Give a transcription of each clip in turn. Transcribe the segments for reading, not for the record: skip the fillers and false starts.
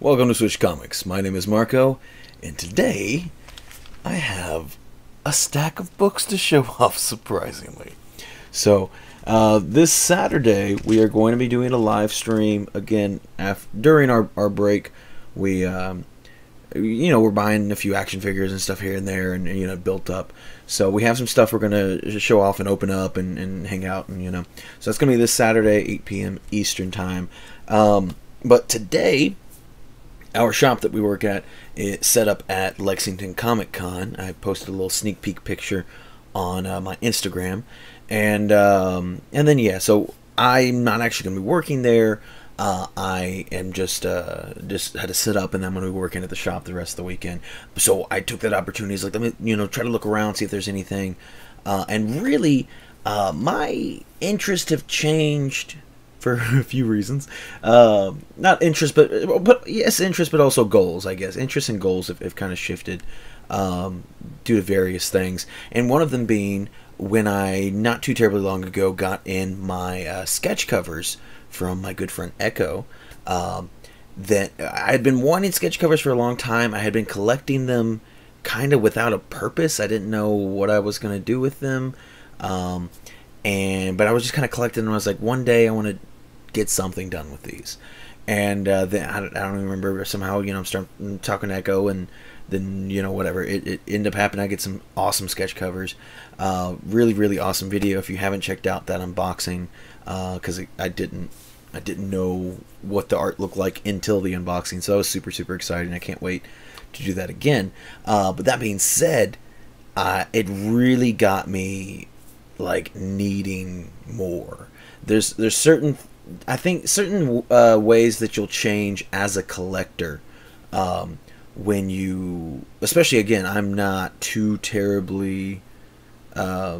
Welcome to Switch Comics. My name is Marco, and today I have a stack of books to show off, surprisingly. So, this Saturday we are going to be doing a live stream again during our break. We're buying a few action figures and stuff here and there, and built up. So we have some stuff we're gonna show off and open up and hang out, and So it's gonna be this Saturday, 8 p.m. Eastern time. But today, our shop that we work at is set up at Lexington Comic Con. I posted a little sneak peek picture on my Instagram, and then so I'm not actually going to be working there. I am just had to sit up, and I'm going to be working at the shop the rest of the weekend. So I took that opportunity. Like, let me try to look around, see if there's anything. And really, my interests have changed for a few reasons. Not interest, but yes, interest, but also goals, I guess. Interest and goals have kind of shifted due to various things. And one of them being when I, not too terribly long ago, got in my sketch covers from my good friend Echo. That I had been wanting sketch covers for a long time. I had been collecting them kind of without a purpose. I didn't know what I was going to do with them. But I was just kind of collecting them. I was like, one day I want to get something done with these. And then I don't even remember, somehow I'm talking to Echo, and then whatever, it ended up happening. I get some awesome sketch covers. Really awesome video if you haven't checked out that unboxing, because I didn't know what the art looked like until the unboxing. So I was super excited, and I can't wait to do that again. But that being said, it really got me like needing more. There's certain ways that you'll change as a collector when you, especially, again, I'm not too terribly I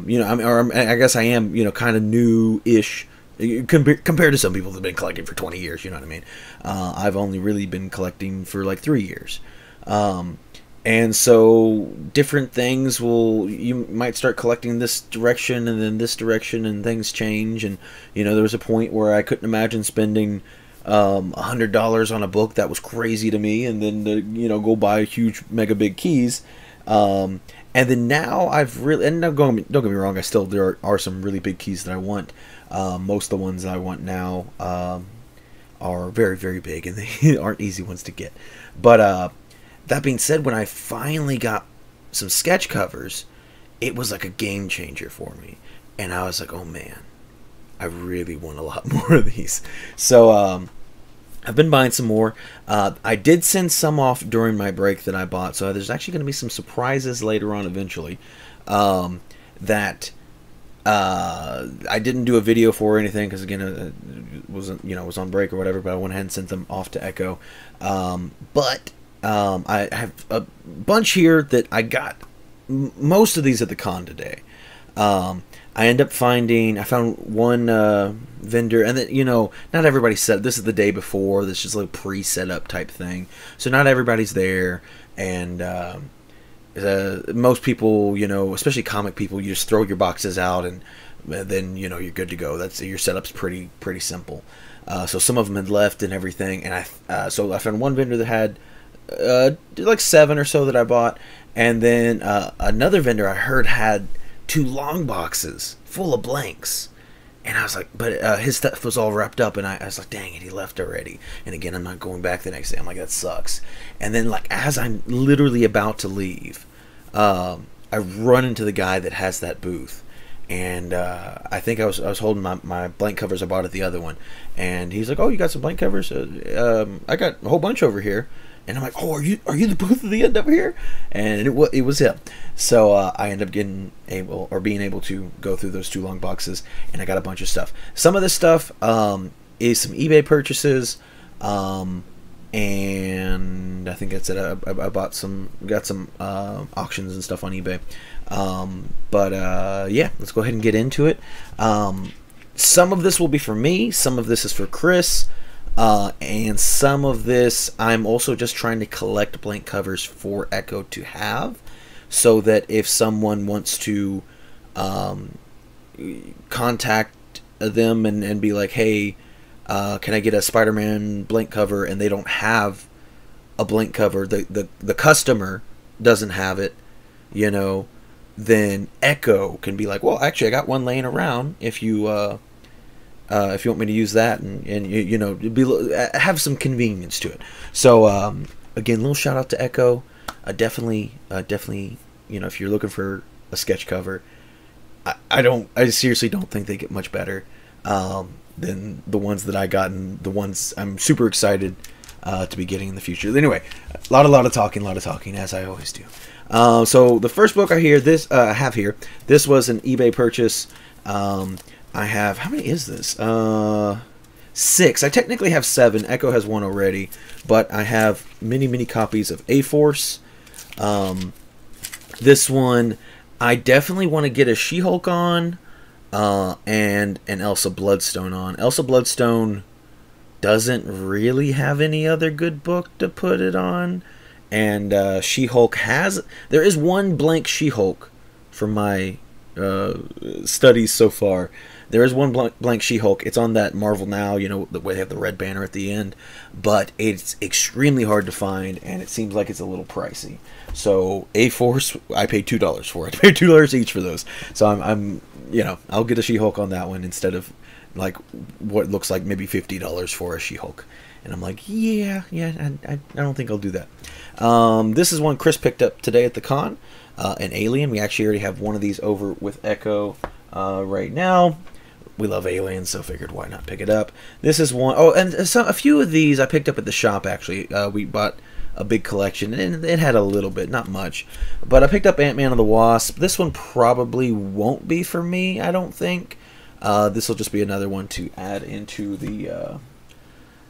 guess I am kind of new-ish compared to some people that have been collecting for 20 years. You know what I mean? I've only really been collecting for like 3 years. And so different things you might start collecting this direction and then this direction, and things change. And, there was a point where I couldn't imagine spending $100 on a book. That was crazy to me. And then to, go buy huge, mega big keys. And then now I've really, and don't get me wrong, there are some really big keys that I want. Most of the ones I want now are very big, and they aren't easy ones to get. But, that being said, when I finally got some sketch covers, it was like a game changer for me. And I was like, oh man, I really want a lot more of these. So I've been buying some more. I did send some off during my break that I bought. So there's actually going to be some surprises later on eventually that I didn't do a video for or anything, because again, it wasn't, was on break or whatever. But I went ahead and sent them off to Echo. I have a bunch here that I got most of these at the con today. I found one vendor, and then, not everybody said this is the day before. This is just like a pre-set up type thing. So not everybody's there, and most people, especially comic people, you just throw your boxes out, and then, you're good to go. Your setup's pretty simple. So some of them had left and everything, and so I found one vendor that had like 7 or so that I bought, and then another vendor I heard had 2 long boxes full of blanks, and I was like, but his stuff was all wrapped up, and I was like, dang it, he left already. And again, I'm not going back the next day. I'm like, that sucks. And then, like, as I'm literally about to leave, I run into the guy that has that booth, and I think I was holding my blank covers I bought at the other one, and he's like, oh, you got some blank covers? I got a whole bunch over here. And I'm like, oh, are you the booth at the end over here? And it was him. So I ended up being able to go through those 2 long boxes, and I got a bunch of stuff. Some of this stuff is some eBay purchases, and I think that's it. I got some auctions and stuff on eBay. Yeah, let's go ahead and get into it. Some of this will be for me. Some of this is for Chris. And some of this I'm also just trying to collect blank covers for Echo to have, so that if someone wants to contact them and be like, hey, can I get a Spider-Man blank cover, and they don't have a blank cover, the customer doesn't have it, you know, then Echo can be like, well, actually, I got one laying around. If you want me to use that, and you know, have some convenience to it. So again, little shout out to Echo. Definitely, you know, if you're looking for a sketch cover, I seriously don't think they get much better than the ones that I got, and the ones I'm super excited to be getting in the future. Anyway, a lot of talking, as I always do. So the first book I have here, this was an eBay purchase. I have, how many is this? 6. I technically have 7. Echo has 1 already, but I have many copies of A-Force. This one, I definitely want to get a She-Hulk on, and an Elsa Bloodstone on. Elsa Bloodstone doesn't really have any other good book to put it on, and She-Hulk there is one blank She-Hulk from my studies so far. There is one blank She-Hulk. It's on that Marvel Now, you know, the way they have the red banner at the end, but it's extremely hard to find, and it seems like it's a little pricey. So A-Force, I paid $2 for it. I paid $2 each for those. So I'm you know, I'll get a She-Hulk on that one instead of like what looks like maybe $50 for a She-Hulk. And I'm like, yeah, I don't think I'll do that. This is one Chris picked up today at the con, an Alien. We actually already have one of these over with Echo right now. We love Aliens, so figured why not pick it up. This is one, oh, and a few of these I picked up at the shop, actually. We bought a big collection, and it had a little bit, not much. But I picked up Ant-Man and the Wasp. This one probably won't be for me, I don't think. This will just be another one to add into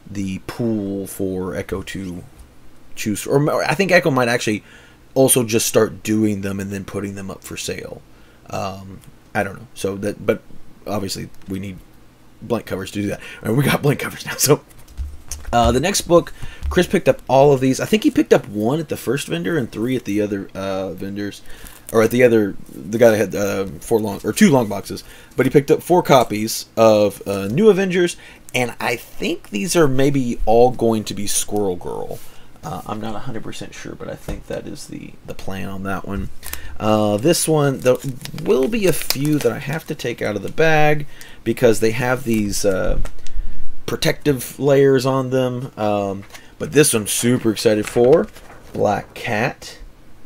the pool for Echo to choose. Or I think Echo might actually also just start doing them and then putting them up for sale. I don't know. So that, but obviously we need blank covers to do that. And we got blank covers now. So the next book, Chris picked up all of these. I think he picked up 1 at the first vendor and 3 at the other vendors, or at the guy that had 2 long boxes. But he picked up 4 copies of New Avengers, and I think these are maybe all going to be Squirrel Girl. I'm not 100% sure, but I think that is the plan on that one. This one, there will be a few that I have to take out of the bag because they have these protective layers on them. But this one I'm super excited for. Black Cat.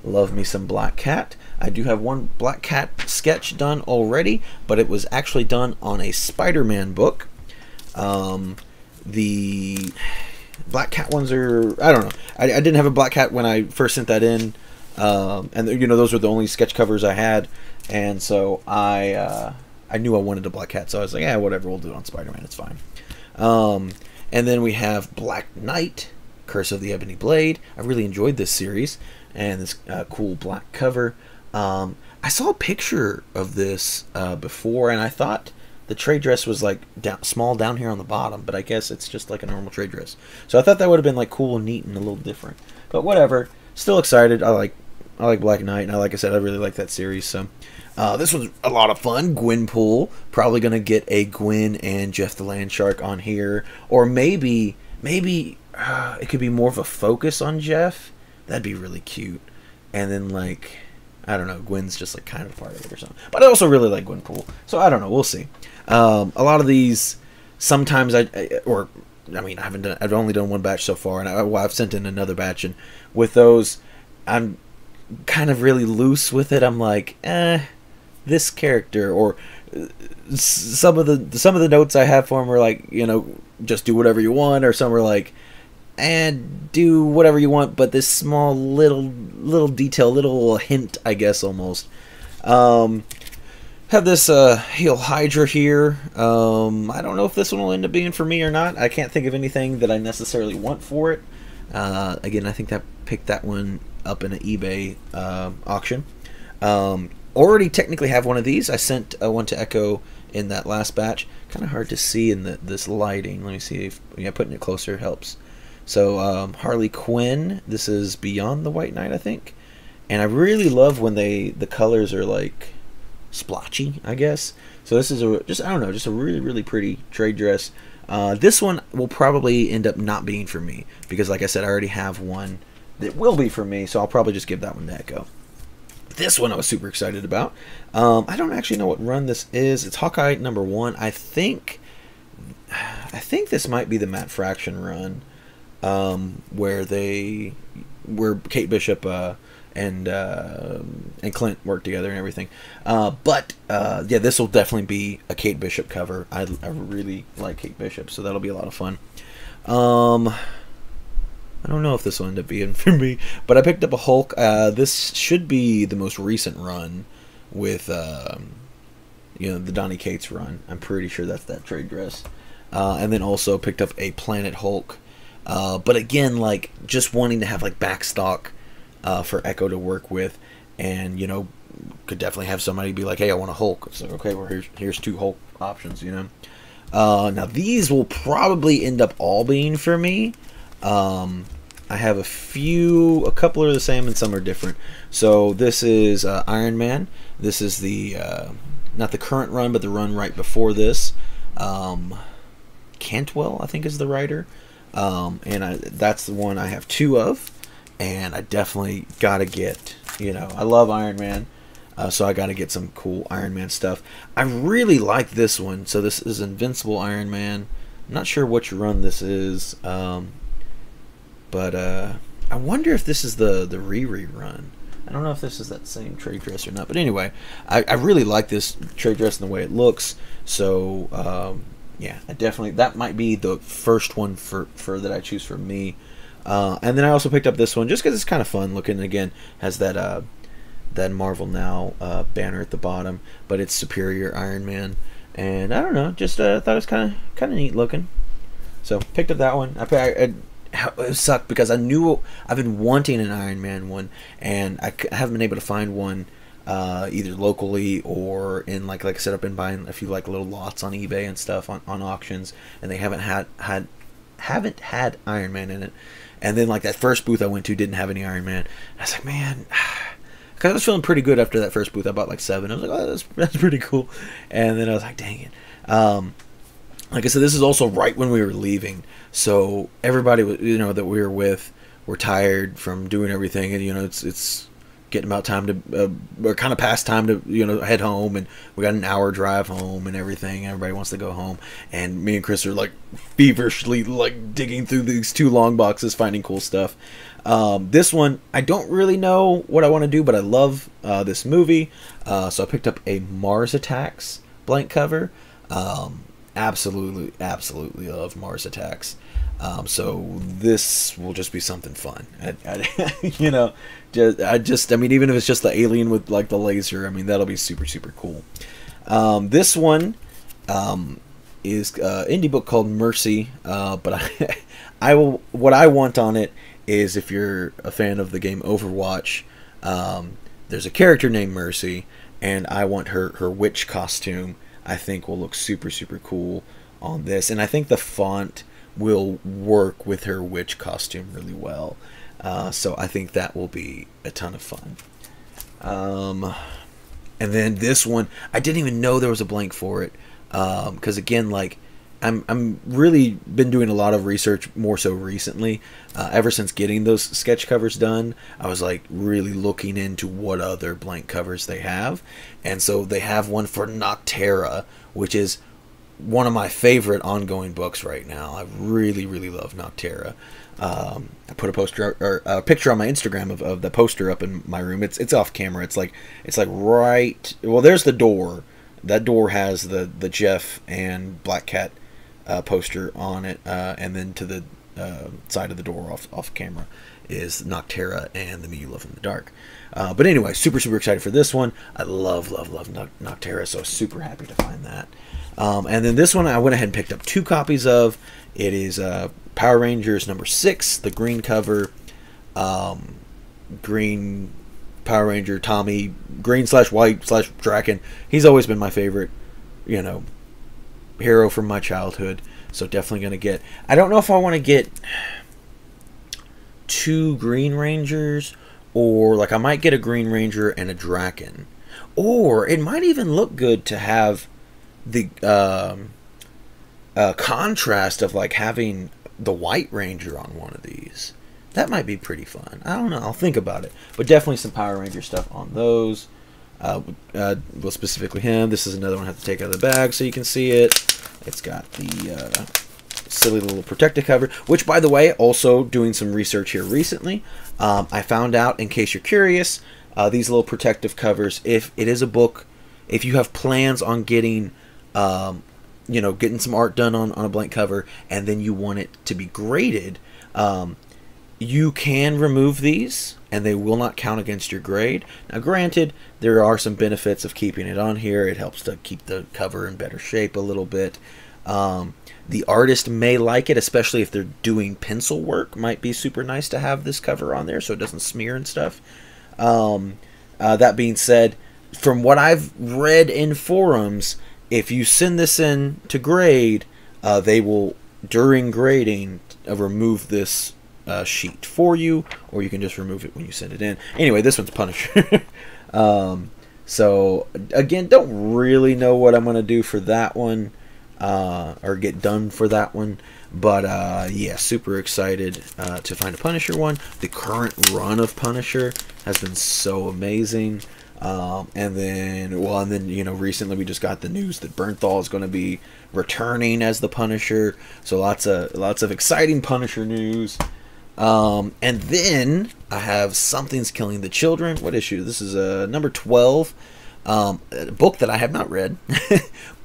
Love me some Black Cat. I do have one Black Cat sketch done already, but it was actually done on a Spider-Man book. The Black Cat ones are, I don't know. I didn't have a Black Cat when I first sent that in, and you know, those were the only sketch covers I had, and so I knew I wanted a Black Cat, so I was like, yeah, whatever, we'll do it on Spider-Man, it's fine. And then we have Black Knight, Curse of the Ebony Blade. I really enjoyed this series, and this cool black cover. I saw a picture of this before, and I thought the trade dress was like small down here on the bottom, but I guess it's just like a normal trade dress. So I thought that would have been like cool and neat and a little different. But whatever. Still excited. I like Black Knight, and like I said, I really like that series. So this was a lot of fun. Gwenpool. Probably gonna get a Gwen and Jeff the Land Shark on here, or maybe it could be more of a focus on Jeff. That'd be really cute. And then like, I don't know, Gwen's just like kind of part of it or something. But I also really like Gwenpool, so I don't know. We'll see. A lot of these, sometimes I've only done one batch so far, and I've sent in another batch, and with those, I'm kind of really loose with it. I'm like, this character, or some of the notes I have for him are like, you know, just do whatever you want, or some are like, and do whatever you want, but this small little detail, little hint, I guess, almost. Have this Hail Hydra here. I don't know if this one will end up being for me or not. I can't think of anything that I necessarily want for it. Again, I think I picked that one up in an eBay auction. Already technically have one of these. I sent one to Echo in that last batch. Kind of hard to see in this lighting. Let me see if putting it closer helps. So Harley Quinn. This is Beyond the White Knight, I think. And I really love when the colors are like splotchy, I guess. So this is just a really pretty trade dress. This one will probably end up not being for me because, like I said, I already have one that will be for me, so I'll probably just give that one to Echo. This one I was super excited about. I don't actually know what run this is. It's Hawkeye #1. I think this might be the Matt Fraction run, where Kate Bishop and Clint work together and everything. But yeah, this will definitely be a Kate Bishop cover. I really like Kate Bishop, so that'll be a lot of fun. I don't know if this will end up being for me, but I picked up a Hulk. This should be the most recent run with, you know, the Donny Cates run. I'm pretty sure that's that trade dress. And then also picked up a Planet Hulk. But again, like, just wanting to have, like, back stock for Echo to work with. And, you know, could definitely have somebody be like, hey, I want a Hulk. It's like, okay, well, here's 2 Hulk options, you know. Now, these will probably end up all being for me. I have a couple are the same and some are different. So this is Iron Man. This is the not the current run, but the run right before this. Cantwell, I think, is the writer, and that's the one I have 2 of, and I definitely gotta get. You know, I love Iron Man, so I gotta get some cool Iron Man stuff. I really like this one. So this is Invincible Iron Man. I'm not sure which run this is. But I wonder if this is the Riri run. I don't know if this is that same trade dress or not. But anyway, I really like this trade dress and the way it looks. So yeah, that might be the first one for that I choose for me. And then I also picked up this one just because it's kind of fun looking. Again, has that Marvel Now banner at the bottom, but it's Superior Iron Man. And I don't know, just thought it was kind of neat looking. So picked up that one. It sucked because I knew I've been wanting an Iron Man one, and I haven't been able to find one either locally or in like I said, I've been buying a few like little lots on eBay and stuff on auctions, and they haven't had Iron Man in it. And then like that first booth I went to didn't have any Iron Man. I was like, man, because I was feeling pretty good after that first booth. I bought like 7. I was like, oh, that's pretty cool. And then I was like, dang it. Like I said, this is also right when we were leaving, so everybody, you know, that we were with were tired from doing everything, and you know, it's getting about time to, or kind of past time to, you know, head home, and we got an hour drive home and everything. Everybody wants to go home, and me and Chris are like feverishly like digging through these 2 long boxes, finding cool stuff. This one, I don't really know what I want to do, but I love this movie, so I picked up a Mars Attacks blank cover. Absolutely love Mars Attacks. So this will just be something fun. You know, I mean, even if it's just the alien with like the laser, I mean, that'll be super cool. This one is indie book called Mercy, but what I want on it is, if you're a fan of the game Overwatch, there's a character named Mercy, and I want her witch costume. I think will look super cool on this, and I think the font will work with her witch costume really well. So I think that will be a ton of fun. And then this one, I didn't even know there was a blank for it, because again, like, I'm really been doing a lot of research more so recently. Ever since getting those sketch covers done, I was like really looking into what other blank covers they have. And so they have one for Noctera, which is one of my favorite ongoing books right now. I really love Noctera. I put a poster or a picture on my Instagram of the poster up in my room. It's off camera. It's like right, well, there's the door. That door has the Jeff and Black Cat poster on it, and then to the side of the door off camera is Noctera and the Me You Love in the Dark. But anyway, super excited for this one. I love Noctera, so super happy to find that. And then this one I went ahead and picked up 2 copies of. It is Power Rangers #6, the green cover. Green Power Ranger Tommy, green/white/Draken. He's always been my favorite, you know, hero from my childhood. So definitely gonna get. I don't know if I want to get 2 Green Rangers, or like I might get a Green Ranger and a Draken, or it might even look good to have the contrast of like having the White Ranger on one of these. That might be pretty fun. I don't know. I'll think about it. But definitely some Power Ranger stuff on those. Well, specifically him. This is another one I have to take out of the bag so you can see it. It's got the silly little protective cover, which, by the way, also doing some research here recently, I found out, in case you're curious, these little protective covers, if it is a book, if you have plans on getting, getting some art done on a blank cover, and then you want it to be graded, you can remove these, and they will not count against your grade. Now, granted, there are some benefits of keeping it on here. It helps to keep the cover in better shape a little bit. The artist may like it, especially if they're doing pencil work. Might be super nice to have this cover on there so it doesn't smear and stuff. That being said, from what I've read in forums, if you send this in to grade, they will, during grading, remove this sheet for you, or you can just remove it when you send it in. Anyway, this one's Punisher. So again, don't really know what I'm going to do for that one, or get done for that one, but yeah, super excited to find a Punisher one. The current run of Punisher has been so amazing. And then recently we just got the news that Bernthal is going to be returning as the Punisher. So lots of exciting Punisher news. And then I have Something's Killing the Children. What issue? This is number 12. A book that I have not read,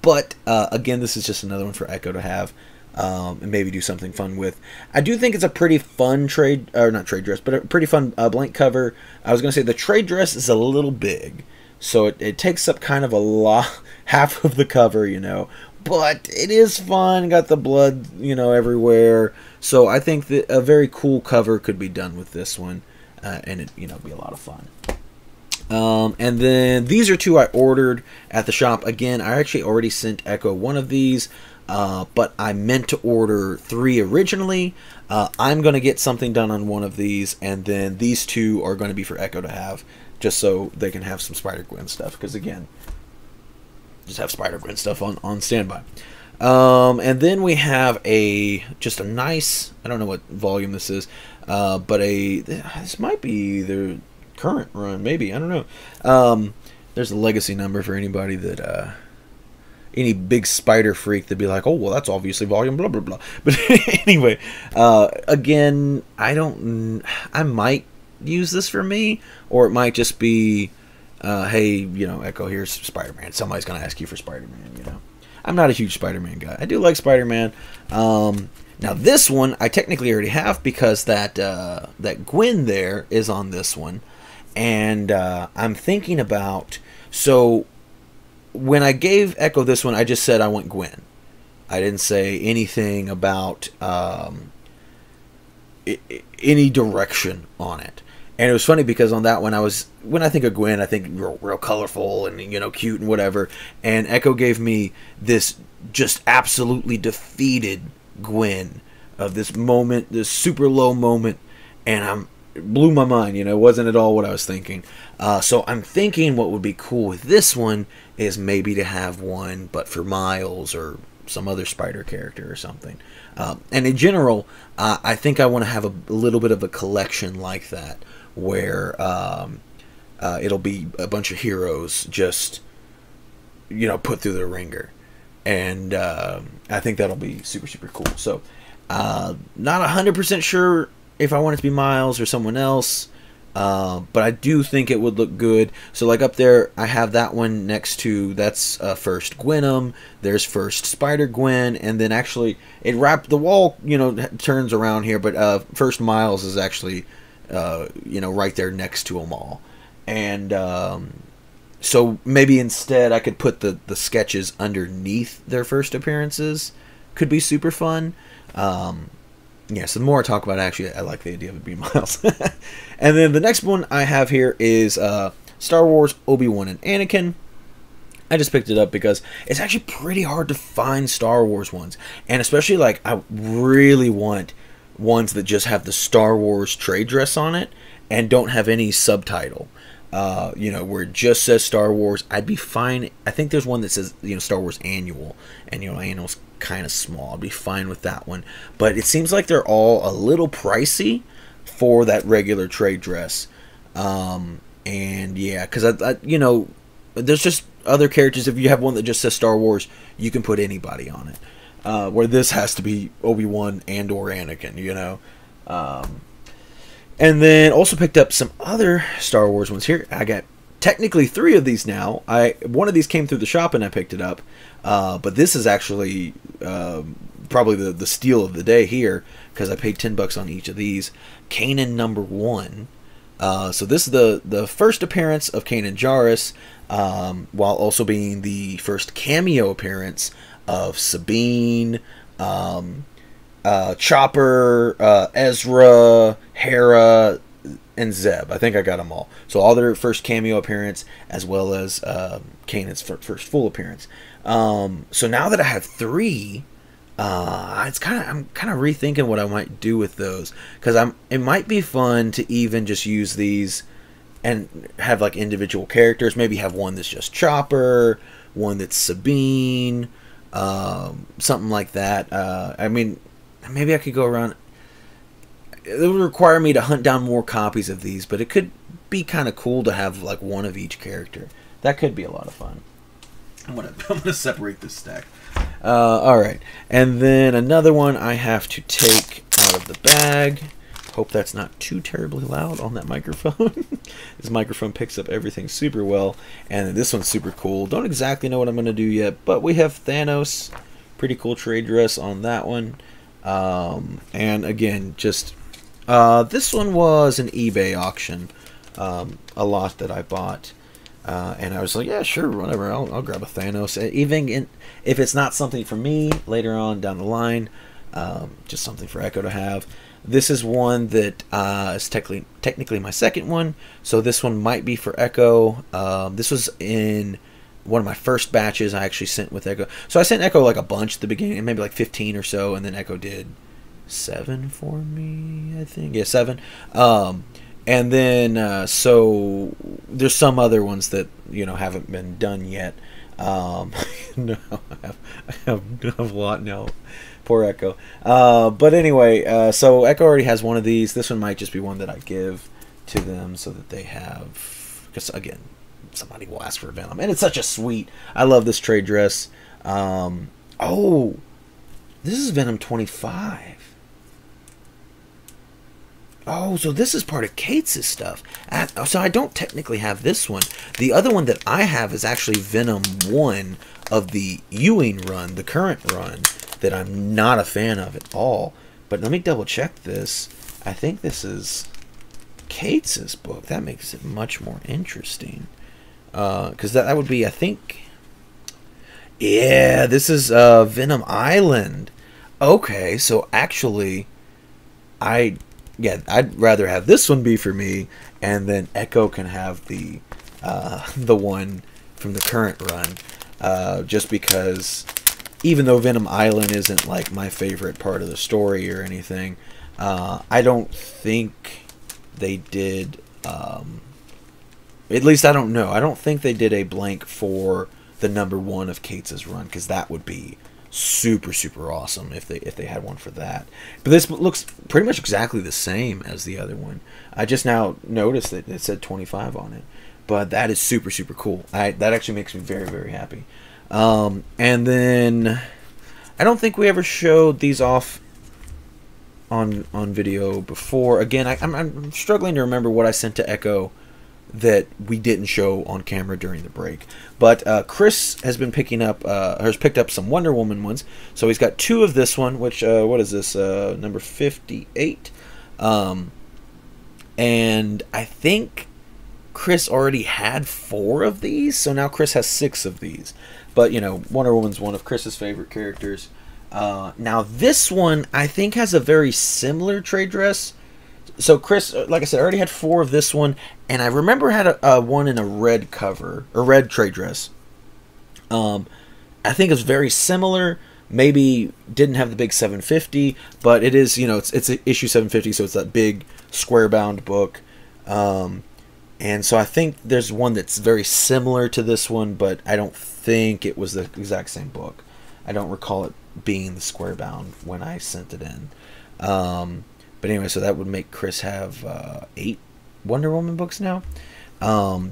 but again, this is just another one for Echo to have, and maybe do something fun with. I do think it's a pretty fun not trade dress, but a pretty fun blank cover. I was going to say the trade dress is a little big, so it takes up kind of a lot, half of the cover, but it is fun. Got the blood, everywhere. So I think that a very cool cover could be done with this one, and it, be a lot of fun. And then these are two I ordered at the shop. Again, I actually already sent Echo one of these, but I meant to order 3 originally. I'm going to get something done on one of these, and then these 2 are going to be for Echo to have, just so they can have some Spider-Gwen stuff, because again, just have Spider-Gwen stuff on standby. And then we have just a nice, I don't know what volume this is, but this might be the current run, maybe, I don't know. There's a legacy number for anybody that any big spider freak that'd be like, oh well, that's obviously volume blah blah blah. But anyway, again, I might use this for me, or it might just be hey, Echo, here's Spider-Man. Somebody's gonna ask you for Spider-Man. I'm not a huge Spider-Man guy. I do like Spider-Man. Now this one I technically already have, because that Gwen there is on this one. And I'm thinking about, so when I gave Echo this one, I just said I want Gwen. I didn't say anything about any direction on it. And it was funny because on that one, when I think of Gwen, I think real colorful and cute and whatever. And Echo gave me this just absolutely defeated Gwen of this moment, this super low moment, and it blew my mind. It wasn't at all what I was thinking. So I'm thinking what would be cool with this one is maybe to have one, but for Miles or some other Spider character or something. And in general, I think I want to have a little bit of a collection like that, where it'll be a bunch of heroes just put through the ringer, and I think that'll be super cool. So not 100% sure if I want it to be Miles or someone else, but I do think it would look good. So like up there, I have that one next to, that's first Gwenum, there's first Spider-Gwen, and then actually it wrapped the wall, turns around here, but first Miles is actually right there next to them all. And so maybe instead I could put the sketches underneath their first appearances. Could be super fun. Yeah, so the more I talk about it, actually, I like the idea of it being Miles. And then the next one I have here is Star Wars Obi-Wan and Anakin. I just picked it up because it's actually pretty hard to find Star Wars ones. And especially, like, I really want ones that just have the Star Wars trade dress on it and don't have any subtitle. Where it just says Star Wars. I'd be fine. I think there's one that says, Star Wars Annual. And, annual's kind of small. I'd be fine with that one. But it seems like they're all a little pricey for that regular trade dress. And yeah, because you know, there's just other characters. If you have one that just says Star Wars, you can put anybody on it. Where this has to be Obi-Wan and or Anakin, you know. And then also picked up some other Star Wars ones here. I got technically 3 of these now. One of these came through the shop and I picked it up. But this is actually probably the steal of the day here, because I paid $10 on each of these. Kanan #1. So this is the first appearance of Kanan Jarrus, while also being the first cameo appearance of Sabine, Chopper, Ezra, Hera, and Zeb. I think I got them all. So all their first cameo appearance, as well as Kanan's first full appearance. So now that I have 3, I'm kind of rethinking what I might do with those, because it might be fun to even just use these and have like individual characters. Maybe have one that's just Chopper, one that's Sabine, something like that. I mean, maybe I could go around. It would require me to hunt down more copies of these, but it could be kind of cool to have like one of each character. That could be a lot of fun. I'm gonna separate this stack. All right, and then another one I have to take out of the bag. Hope that's not too terribly loud on that microphone. This microphone picks up everything super well, and this one's super cool. Don't exactly know what I'm gonna do yet, but we have Thanos. Pretty cool trade dress on that one. And again, just this one was an eBay auction, a lot that I bought. And I was like, yeah, sure, whatever. I'll grab a Thanos. Even if it's not something for me later on down the line, just something for Echo to have. This is one that is technically my second one, so this one might be for Echo. This was in one of my first batches I actually sent with Echo. So I sent Echo like a bunch at the beginning, maybe like 15 or so, and then Echo did 7 for me, I think. Yeah, 7. And then, so there's some other ones that, you know, haven't been done yet. No, I have a lot now. Poor Echo. But anyway, so Echo already has one of these. This one might just be one that I give to them so that they have, because again, somebody will ask for Venom. And it's such a sweet, I love this trade dress. Oh, this is Venom 25. Oh, so this is part of Kate's stuff. So I don't technically have this one. The other one that I have is actually Venom 1 of the Ewing run, the current run, that I'm not a fan of at all. But let me double check this. I think this is Kate's book. That makes it much more interesting. Because that would be, I think... Yeah, this is Venom Island. Okay, so actually, I'd rather have this one be for me, and then Echo can have the one from the current run, just because even though Venom Island isn't like my favorite part of the story or anything, I don't think they did, at least I don't know, I don't think they did a blank for the #1 of Kate's run, because that would be super awesome if they had one for that. But this looks pretty much exactly the same as the other one. I just now noticed that it said 25 on it, but that is super cool. That actually makes me very happy. And then I don't think we ever showed these off on video before. Again, I'm struggling to remember what I sent to Echo that we didn't show on camera during the break. But Chris has been picking up, has picked up some Wonder Woman ones. So he's got 2 of this one, which, what is this, number 58? And I think Chris already had 4 of these, so now Chris has 6 of these. But, you know, Wonder Woman's one of Chris's favorite characters. Now this one, I think, has a very similar trade dress. So Chris, like I said, already had 4 of this one, and I remember had a one in a red cover, a red trade dress. I think it's very similar. Maybe didn't have the big 750, but it is, you know, it's issue 750, so it's that big square bound book. And so I think there's one that's very similar to this one, but I don't think it was the exact same book. I don't recall it being the square bound when I sent it in. But anyway, so that would make Chris have 8 Wonder Woman books now.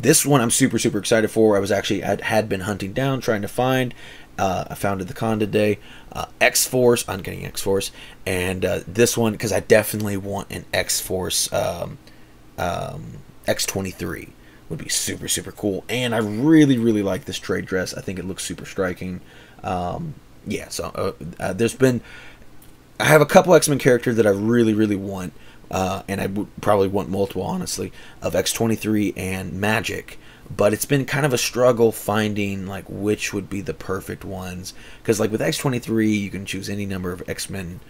This one I'm super excited for. I had been hunting down, trying to find. I found at the con today. X-Force, Uncanny X-Force, and this one because I definitely want an X-Force X-23 would be super cool, and I really like this trade dress. I think it looks super striking. Yeah, so I have a couple X-Men characters that I really want, and I would probably want multiple, honestly, of X-23 and Magic. But it's been kind of a struggle finding like which would be the perfect ones, because like with X-23 you can choose any number of X-Men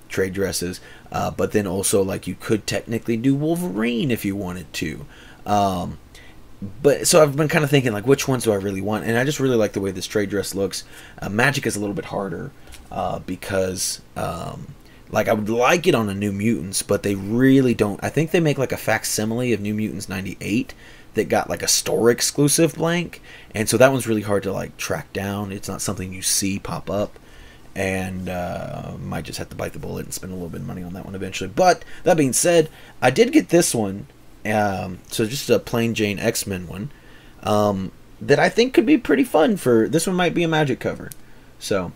trade dresses, but then also like you could technically do Wolverine if you wanted to. But so I've been kind of thinking like which ones do I really want, and I just really like the way this trade dress looks. Magic is a little bit harder because like I would like it on a New Mutants, but they really don't. I think they make like a facsimile of New Mutants 98 that got like a store exclusive blank, and so that one's really hard to like track down. It's not something you see pop up, and might just have to bite the bullet and spend a little bit of money on that one eventually. But that being said, I did get this one, so just a plain Jane X-Men one, that I think could be pretty fun. For this one might be a Magic cover, so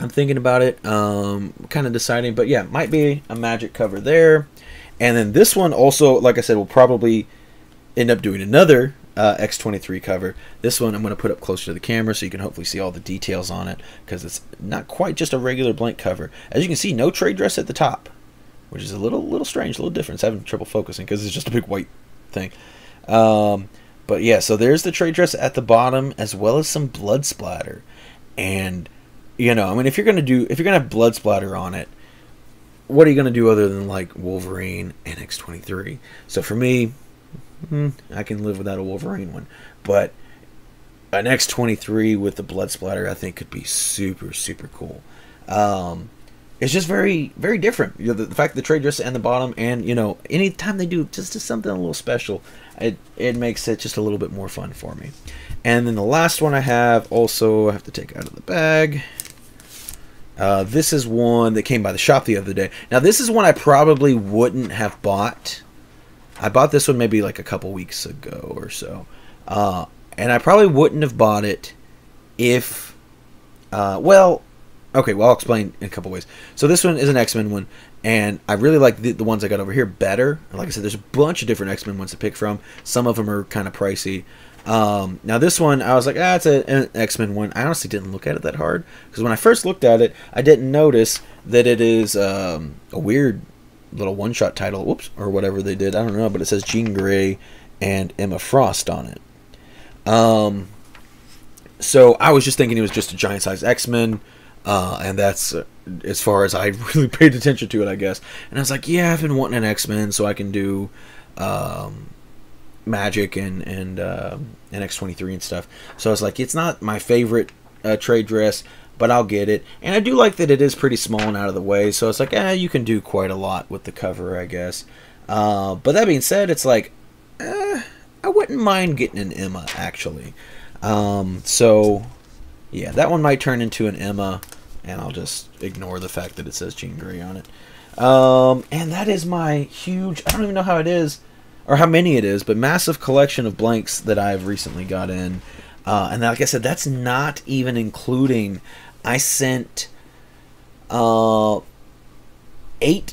I'm thinking about it, kind of deciding, but yeah, might be a Magic cover there. And then this one also, like I said, will probably end up doing another X-23 cover. This one I'm going to put up closer to the camera so you can hopefully see all the details on it, because it's not quite just a regular blank cover. As you can see, no trade dress at the top, which is a little strange, a little different. It's having trouble focusing because it's just a big white thing. But yeah, so there's the trade dress at the bottom, as well as some blood splatter. And you know, I mean, if you're gonna have blood splatter on it, what are you gonna do other than like Wolverine and X-23? So for me, I can live without a Wolverine one, but an X-23 with the blood splatter I think could be super cool. It's just very different. You know, the fact that the trade dress and the bottom, and you know, anytime they do just something a little special, it makes it just a little bit more fun for me. And then the last one I have to take out of the bag. This is one that came by the shop the other day. Now this is one I probably wouldn't have bought. I bought this one maybe like a couple weeks ago or so, and I probably wouldn't have bought it if, well, I'll explain in a couple ways. So this one is an X-Men one, and I really like the ones I got over here better. Like I said, there's a bunch of different X-Men ones to pick from. Some of them are kind of pricey. Now this one, I was like, it's an X-Men one. I honestly didn't look at it that hard, because when I first looked at it, I didn't notice that it is a weird little one-shot title, whoops, or whatever they did. I don't know, but it says Jean Grey and Emma Frost on it. So I was just thinking it was just a giant-sized X-Men, and that's as far as I really paid attention to it, I guess. And I was like, yeah, I've been wanting an X-Men, so I can do Magic and X-23 and stuff. So I was like, it's not my favorite trade dress, but I'll get it. And I do like that it is pretty small and out of the way, so it's like, you can do quite a lot with the cover, I guess. But that being said, it's like, I wouldn't mind getting an Emma, actually. So, yeah, that one might turn into an Emma, and I'll just ignore the fact that it says Jean Grey on it. And that is my huge, I don't even know how it is, or how many it is, but massive collection of blanks that I've recently got in. And like I said, that's not even including, I sent 8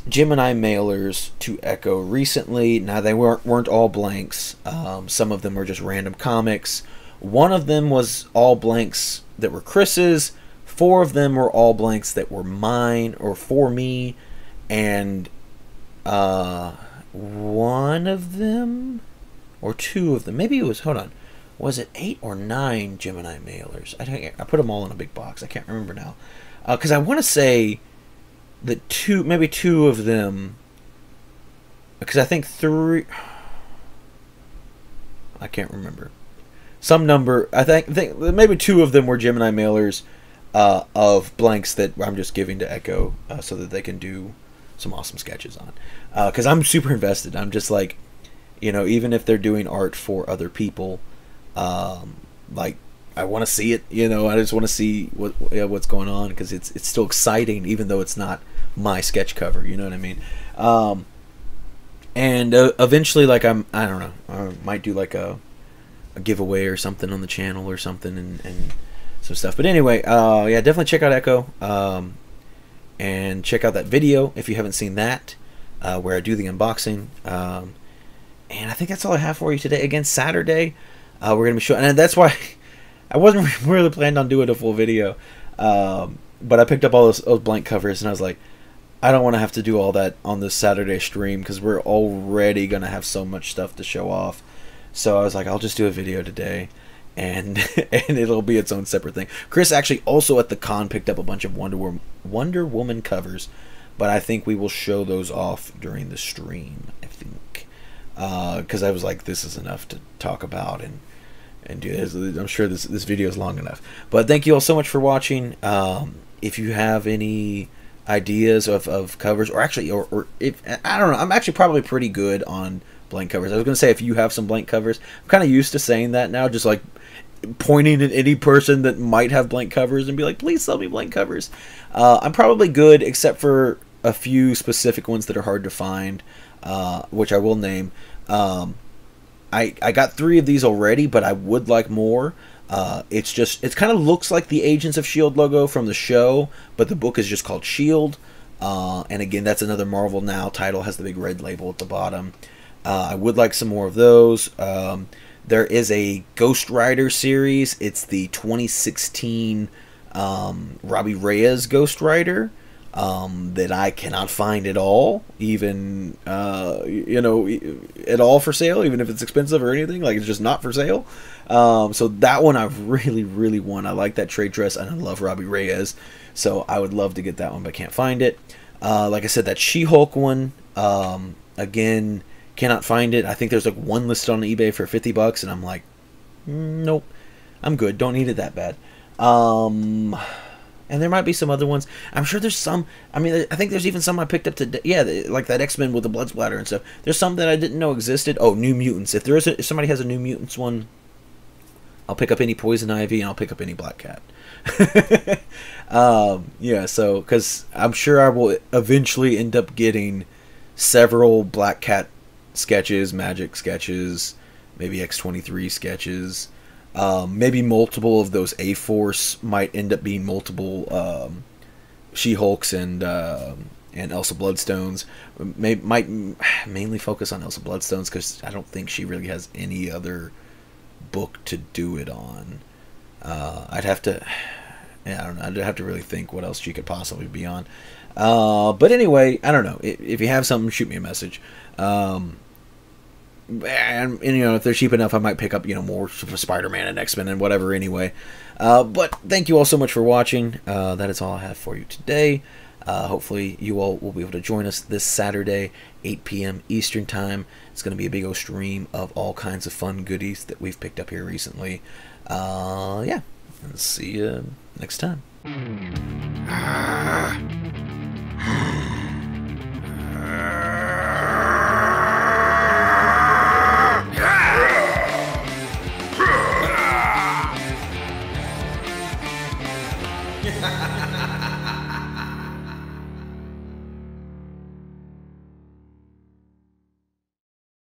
Gemini mailers to Echo recently. Now they weren't all blanks. Some of them were just random comics. One of them was all blanks that were Chris's. 4 of them were all blanks that were mine or for me, and one of them or 2 of them, maybe it was, hold on, was it 8 or 9 Gemini mailers? I put them all in a big box. I can't remember now, because I want to say that maybe 2 of them, because I think 3, I can't remember, some number, I think maybe 2 of them were Gemini mailers of blanks that I'm just giving to Echo so that they can do some awesome sketches on, because I'm super invested. I'm just like, you know, even if they're doing art for other people, like I want to see it. You know, I just want to see what's going on, because it's still exciting, even though it's not my sketch cover. You know what I mean? And eventually, like I don't know, I might do like a giveaway or something on the channel or something, and some stuff. But anyway, yeah, definitely check out Echo, and check out that video if you haven't seen that, where I do the unboxing. And I think that's all I have for you today. Again, Saturday, we're gonna be showing, and that's why I wasn't really planning on doing a full video. But I picked up all those blank covers, and I was like, I don't want to have to do all that on this Saturday stream, because we're already gonna have so much stuff to show off. So I was like, I'll just do a video today, and and it'll be its own separate thing. Chris actually also at the con picked up a bunch of Wonder Woman covers, but I think we will show those off during the stream, I think, because I was like, this is enough to talk about and do this. I'm sure this video is long enough. But thank you all so much for watching. If you have any ideas of covers, or actually, or if, I don't know, I'm actually probably pretty good on blank covers. I was gonna say, if you have some blank covers, I'm kind of used to saying that now, just like pointing at any person that might have blank covers and be like, please sell me blank covers. I'm probably good, except for a few specific ones that are hard to find, which I will name. I got 3 of these already, but I would like more. It kind of looks like the Agents of S.H.I.E.L.D. logo from the show, but the book is just called S.H.I.E.L.D. And again, that's another Marvel Now title, has the big red label at the bottom. I would like some more of those. There is a Ghost Rider series. It's the 2016 Robbie Reyes Ghost Rider that I cannot find at all, even you know, at all for sale, even if it's expensive or anything. Like, it's just not for sale. So that one I really want. I like that trade dress, and I love Robbie Reyes, so I would love to get that one, but can't find it. Like I said, that She-Hulk one, again, cannot find it. I think there's like one listed on eBay for $50, and I'm like, nope, I'm good, don't need it that bad. And there might be some other ones. I'm sure there's some. I mean, I think there's even some I picked up today. Yeah, like that X-Men with the blood splatter and stuff. There's some that I didn't know existed. Oh, New Mutants. If somebody has a New Mutants one, I'll pick up any Poison Ivy, and I'll pick up any Black Cat. Yeah, so, because I'm sure I will eventually end up getting several Black Cat sketches, Magic sketches, maybe X-23 sketches. Maybe multiple of those A-Force might end up being multiple She-Hulks and Elsa Bloodstones. Might mainly focus on Elsa Bloodstones, because I don't think she really has any other book to do it on. I'd have to, yeah, I don't know, I'd have to really think what else she could possibly be on. But anyway, I don't know. If you have something, shoot me a message. And you know, if they're cheap enough, I might pick up, you know, more Spider-Man and X-Men and whatever anyway. But thank you all so much for watching. That is all I have for you today. Hopefully you all will be able to join us this Saturday, 8 p.m. Eastern Time. It's going to be a big old stream of all kinds of fun goodies that we've picked up here recently. Yeah, and see you next time.